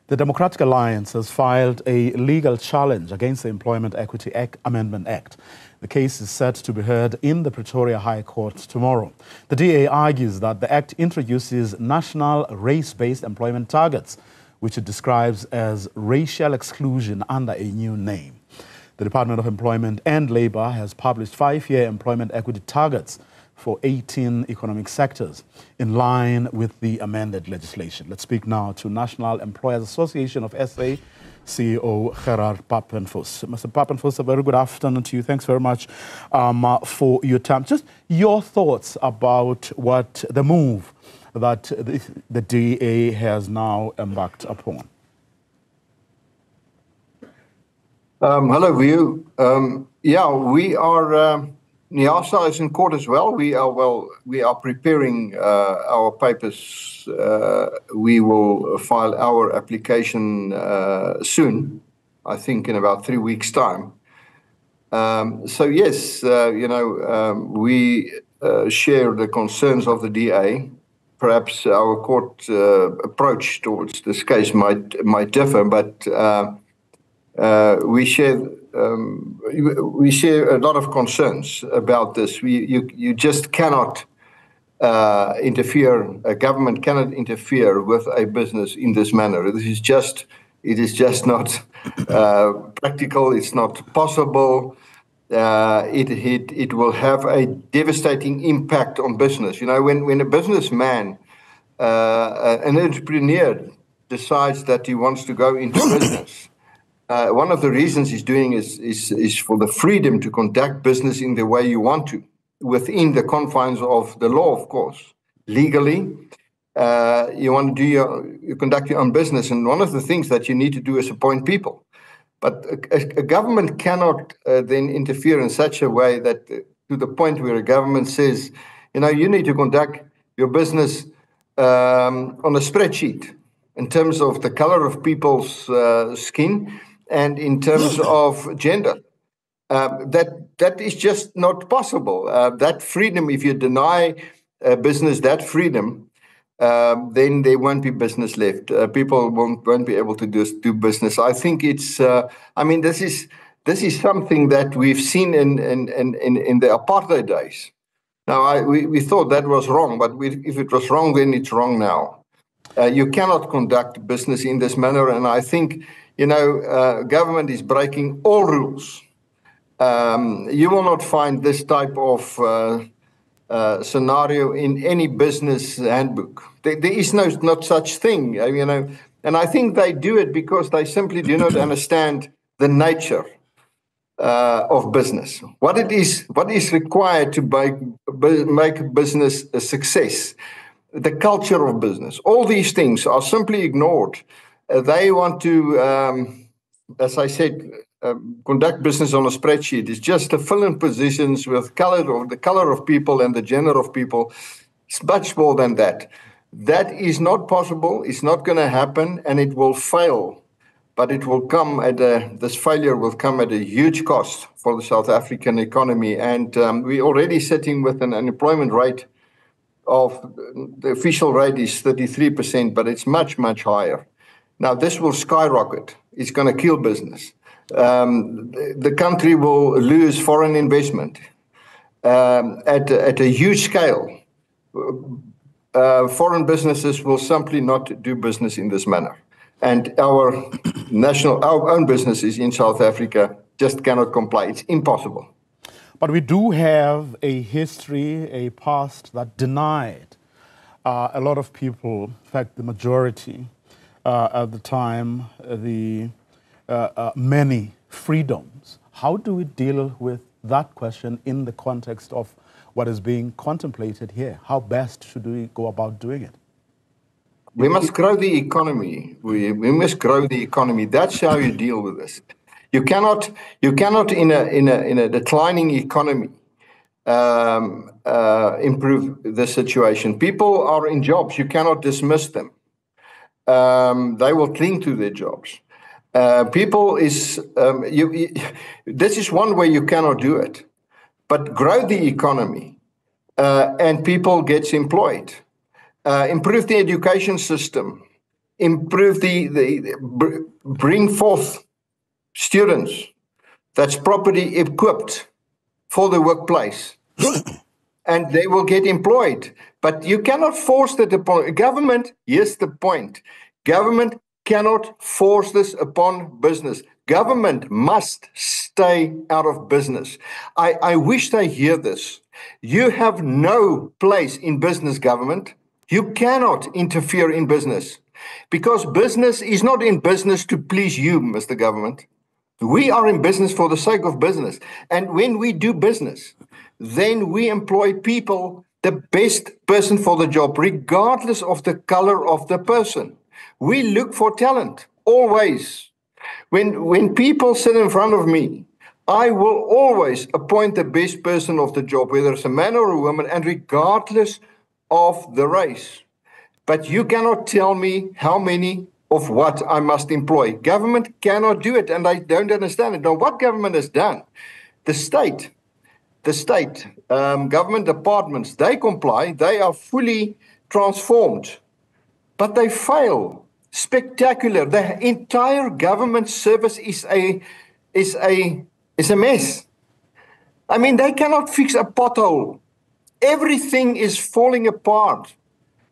The Democratic Alliance has filed a legal challenge against the Employment Equity Amendment Act. The case is set to be heard in the Pretoria High Court tomorrow. The DA argues that the act introduces national race-based employment targets, which it describes as racial exclusion under a new name. The Department of Employment and Labour has published 5-year employment equity targets for 18 economic sectors, in line with the amended legislation. Let's speak now to National Employers Association of SA CEO Gerard Papenfuss. Mr. Papenfuss, a very good afternoon to you. Thanks very much for your time. Just your thoughts about what the move that the DA has now embarked upon. Hello, View. We are. NIASA is in court as well. We are preparing our papers. We will file our application soon, I think in about 3 weeks' time. Yes, we share the concerns of the DA. Perhaps our court approach towards this case might differ, but we share a lot of concerns about this. You just cannot interfere. A government cannot interfere with a business in this manner. It is just not practical. It's not possible. It will have a devastating impact on business. You know, when a businessman, an entrepreneur, decides that he wants to go into business. One of the reasons he's doing is for the freedom to conduct business in the way you want to, within the confines of the law, of course. Legally, you want to you conduct your own business, and one of the things that you need to do is appoint people. But a government cannot then interfere in such a way that to the point where a government says, you need to conduct your business on a spreadsheet in terms of the color of people's skin, and in terms of gender. That is just not possible. That freedom, if you deny business that freedom, then there won't be business left. People won't be able to do business. I think it's, this is something that we've seen in the apartheid days. Now, we thought that was wrong, but if it was wrong, then it's wrong now. You cannot conduct business in this manner, and I think government is breaking all rules. You will not find this type of scenario in any business handbook. There is not such thing, and I think they do it because they simply do not understand the nature of business. What is required to make business a success, the culture of business. All these things are simply ignored. They want to, as I said, conduct business on a spreadsheet. It's just to fill in positions with the color of people and the gender of people. It's much more than that. That is not possible. It's not going to happen, and it will fail. But it will come this failure will come at a huge cost for the South African economy. And we're already sitting with an unemployment rate of, the official rate is 33%, but it's much, much higher. Now, this will skyrocket. It's going to kill business. The country will lose foreign investment at a huge scale. Foreign businesses will simply not do business in this manner. And our own businesses in South Africa just cannot comply. It's impossible. But we do have a history, a past that denied a lot of people, in fact, the majority, at the time, many freedoms. How do we deal with that question in the context of what is being contemplated here? How best should we go about doing it? We must grow the economy. We must grow the economy. That's how you deal with this. You cannot in a declining economy improve the situation. People are in jobs. You cannot dismiss them. They will cling to their jobs. This is one way you cannot do it. But grow the economy, and people get employed. Improve the education system. improve bring forth students that's properly equipped for the workplace, and they will get employed. But you cannot force that upon government. Here's the point. Government cannot force this upon business. Government must stay out of business. I wish they hear this. You have no place in business, government. You cannot interfere in business because business is not in business to please you, Mr. Government. We are in business for the sake of business. And when we do business, then we employ people, the best person for the job, regardless of the color of the person. We look for talent, always. When people sit in front of me, I will always appoint the best person of the job, whether it's a man or a woman, and regardless of the race. But you cannot tell me how many of what I must employ. Government cannot do it, and I don't understand it. Now, what government has done, the state government departments, they comply, they are fully transformed, but they fail. Spectacular. The entire government service is a mess. I mean, they cannot fix a pothole. Everything is falling apart.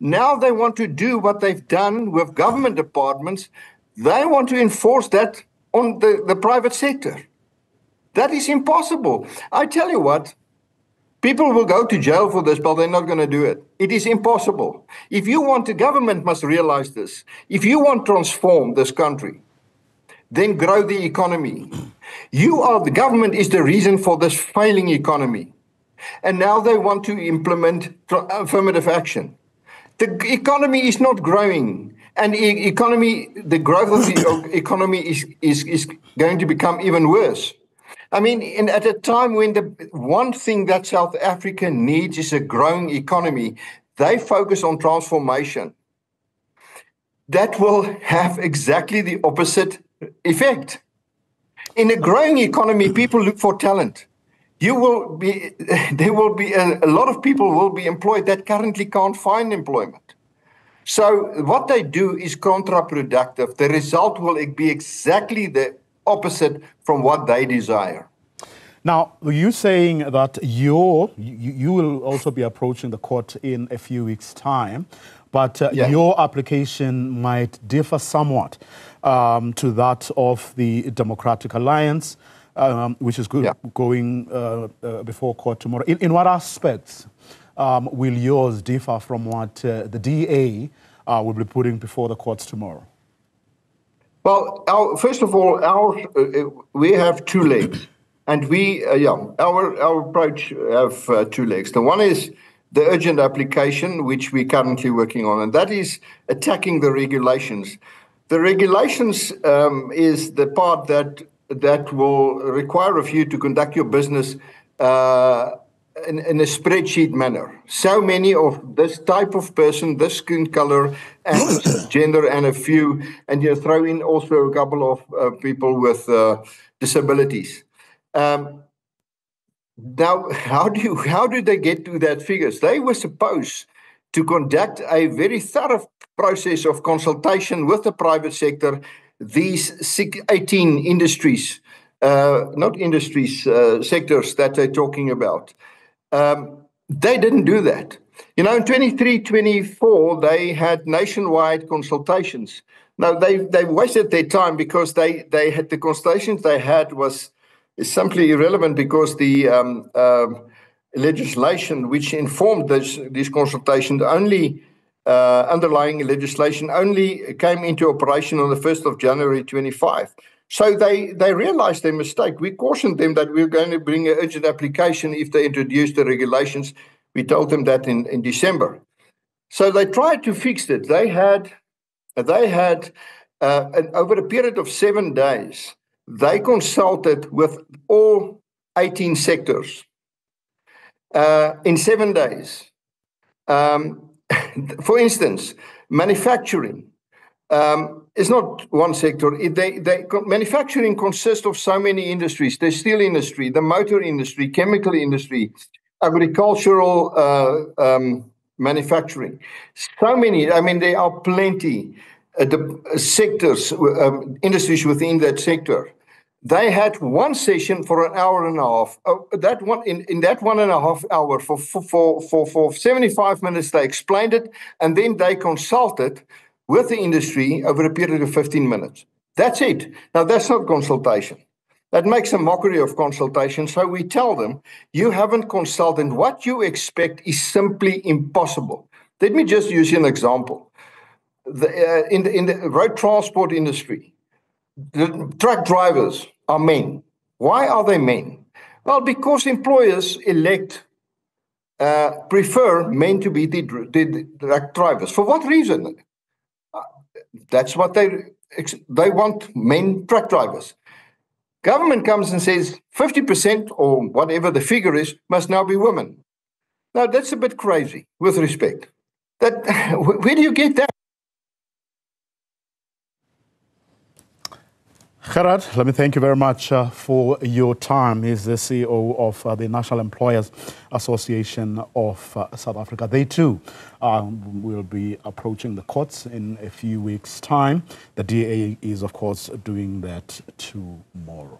Now they want to do what they've done with government departments. They want to enforce that on the private sector. That is impossible. I tell you what, people will go to jail for this, but they're not going to do it. It is impossible. If you want, the government must realize this. If you want to transform this country, then grow the economy. The government is the reason for this failing economy. And now they want to implement affirmative action. The economy is not growing, and the growth of the economy is going to become even worse. I mean, at a time when the one thing that South Africa needs is a growing economy, they focus on transformation. That will have exactly the opposite effect. In a growing economy, people look for talent. There will be a lot of people will be employed that currently can't find employment. So what they do is counterproductive. The result will be exactly the opposite from what they desire. Now, you're saying that you will also be approaching the court in a few weeks' time, but your application might differ somewhat to that of the Democratic Alliance, which is going before court tomorrow. In what aspects will yours differ from what the DA will be putting before the courts tomorrow? Well, first of all, we have two legs, and our approach have two legs. The one is the urgent application, which we're currently working on, and that is attacking the regulations. The regulations is the part that will require of you to conduct your business in a spreadsheet manner. So many of this type of person, this skin color and gender, and and you throw in also a couple of people with disabilities. Now, how do they get to that figures? They were supposed to conduct a very thorough process of consultation with the private sector, these 18 industries, sectors that they're talking about. They didn't do that. You know, in 23-24, they had nationwide consultations. Now, they wasted their time because they had the consultations they had was simply irrelevant because the legislation which informed these consultations underlying legislation only came into operation on the 1st of January 25. So they realized their mistake. We cautioned them that we were going to bring an urgent application if they introduced the regulations. We told them that in December. So they tried to fix it. They had over a period of 7 days, they consulted with all 18 sectors in 7 days. For instance, manufacturing is not one sector. Manufacturing consists of so many industries: the steel industry, the motor industry, chemical industry, agricultural manufacturing. So many. I mean, there are plenty. the sectors, industries within that sector. They had one session for an hour and a half. That one in that 1.5 hours for 75 minutes, they explained it, and then they consulted with the industry over a period of 15 minutes. That's it. Now, that's not consultation. That makes a mockery of consultation. So we tell them, you haven't consulted. What you expect is simply impossible. Let me just use an example. In the road transport industry, the truck drivers are men. Why are they men? Well, because employers prefer men to be the truck drivers. For what reason? That's what they want, men truck drivers. Government comes and says 50% or whatever the figure is must now be women. Now, that's a bit crazy, with respect. Where do you get that? Gerard, let me thank you very much for your time. He's the CEO of the National Employers Association of South Africa. They too will be approaching the courts in a few weeks' time. The DA is, of course, doing that tomorrow.